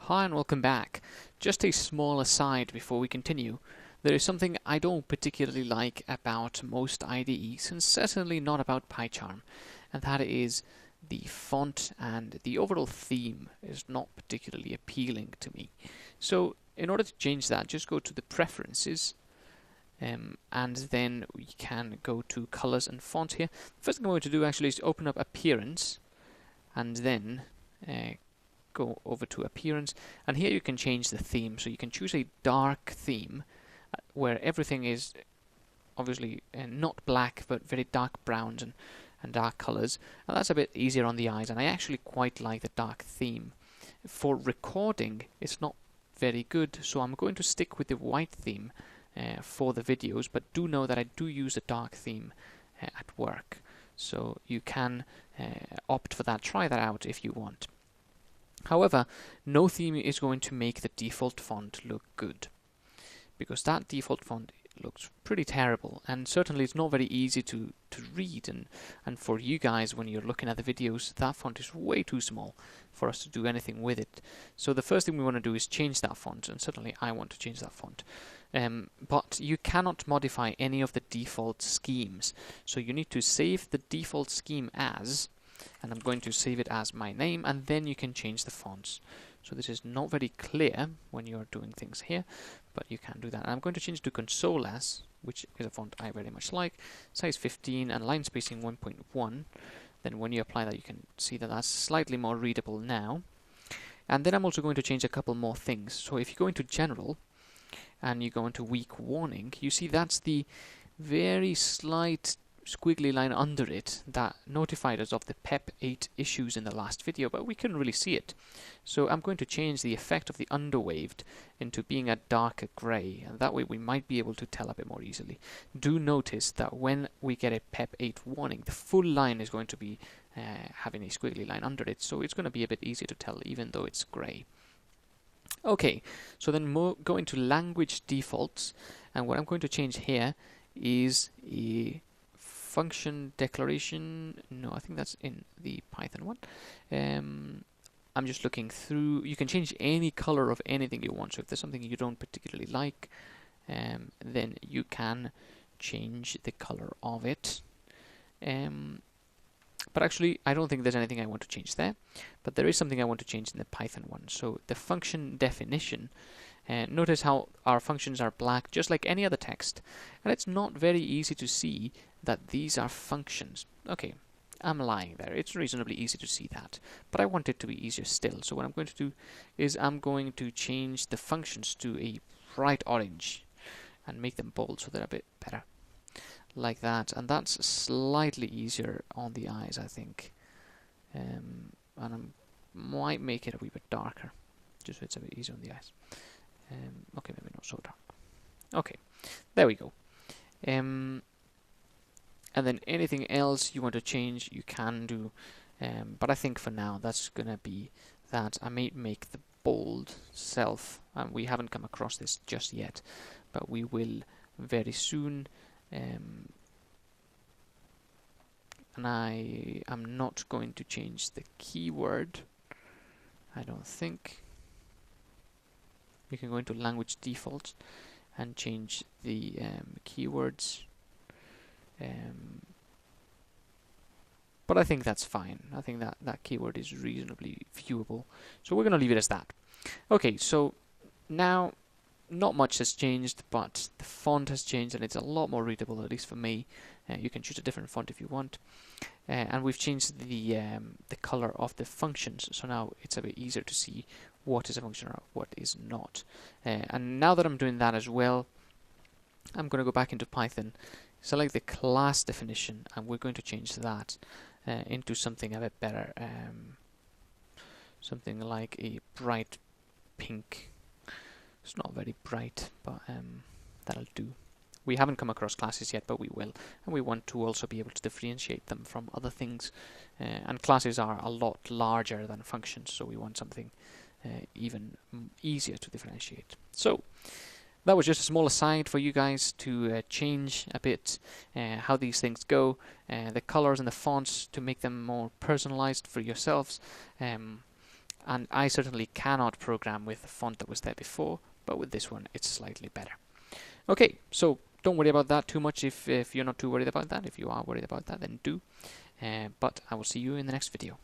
Hi and welcome back. Just a small aside before we continue. There is something I don't particularly like about most IDEs, and certainly not about PyCharm, and that is the font and the overall theme is not particularly appealing to me. So in order to change that, just go to the preferences and then we can go to colors and font here. First thing I'm going to do actually is open up appearance and then go over to appearance, and here you can change the theme. So you can choose a dark theme where everything is obviously not black but very dark browns and dark colors, and that's a bit easier on the eyes, and I actually quite like the dark theme. For recording it's not very good, so I'm going to stick with the white theme for the videos, but do know that I do use a dark theme at work, so you can opt for that. Try that out if you want. However, no theme is going to make the default font look good, because that default font looks pretty terrible, and certainly it's not very easy to read, and for you guys when you're looking at the videos, that font is way too small for us to do anything with it. So the first thing we want to do is change that font, and certainly I want to change that font. But you cannot modify any of the default schemes, so you need to save the default scheme as, and I'm going to save it as my name, and then you can change the fonts. So this is not very clear when you're doing things here, but you can do that. And I'm going to change to console as, which is a font I very much like, size 15 and line spacing 1.1. Then when you apply that, you can see that that's slightly more readable now. And then I'm also going to change a couple more things. So if you go into general and you go into weak warning, you see that's the very slight squiggly line under it that notified us of the PEP 8 issues in the last video, but we couldn't really see it. So I'm going to change the effect of the underwaved into being a darker grey, and that way we might be able to tell a bit more easily. Do notice that when we get a PEP 8 warning, the full line is going to be having a squiggly line under it, so it's going to be a bit easier to tell even though it's grey. Okay, so then go into language defaults, and what I'm going to change here is a function declaration. No, I think that's in the Python one. I'm just looking through. You can change any color of anything you want, so if there's something you don't particularly like, then you can change the color of it. But actually I don't think there's anything I want to change there, but there is something I want to change in the Python one. So the function definition, notice how our functions are black just like any other text, and it's not very easy to see that these are functions. Okay, I'm lying there. It's reasonably easy to see that, but I want it to be easier still. So what I'm going to do is I'm going to change the functions to a bright orange and make them bold so they're a bit better. Like that, and that's slightly easier on the eyes, I think. And I might make it a wee bit darker, just so it's a bit easier on the eyes. Okay, maybe not so dark. Okay, there we go. And then anything else you want to change, you can do. But I think for now, that's gonna be that. I may make the bold self. We haven't come across this just yet, but we will very soon. And I am not going to change the keyword, I don't think. You can go into language defaults and change the keywords, but I think that's fine. I think that keyword is reasonably viewable, so we're going to leave it as that. Okay, so now not much has changed, but the font has changed and it's a lot more readable, at least for me. You can choose a different font if you want, and we've changed the color of the functions, so now it's a bit easier to see what is a function or what is not. And now that I'm doing that as well, I'm going to go back into Python, select the class definition, and we're going to change that into something a bit better, something like a bright pink. It's not very bright, but that'll do. We haven't come across classes yet, but we will, and we want to also be able to differentiate them from other things, and classes are a lot larger than functions, so we want something even easier to differentiate. So that was just a small aside for you guys to change a bit how these things go, the colors and the fonts to make them more personalized for yourselves. And I certainly cannot program with the font that was there before, but with this one it's slightly better. Okay, so don't worry about that too much if you're not too worried about that. If you are worried about that, then do. But I will see you in the next video.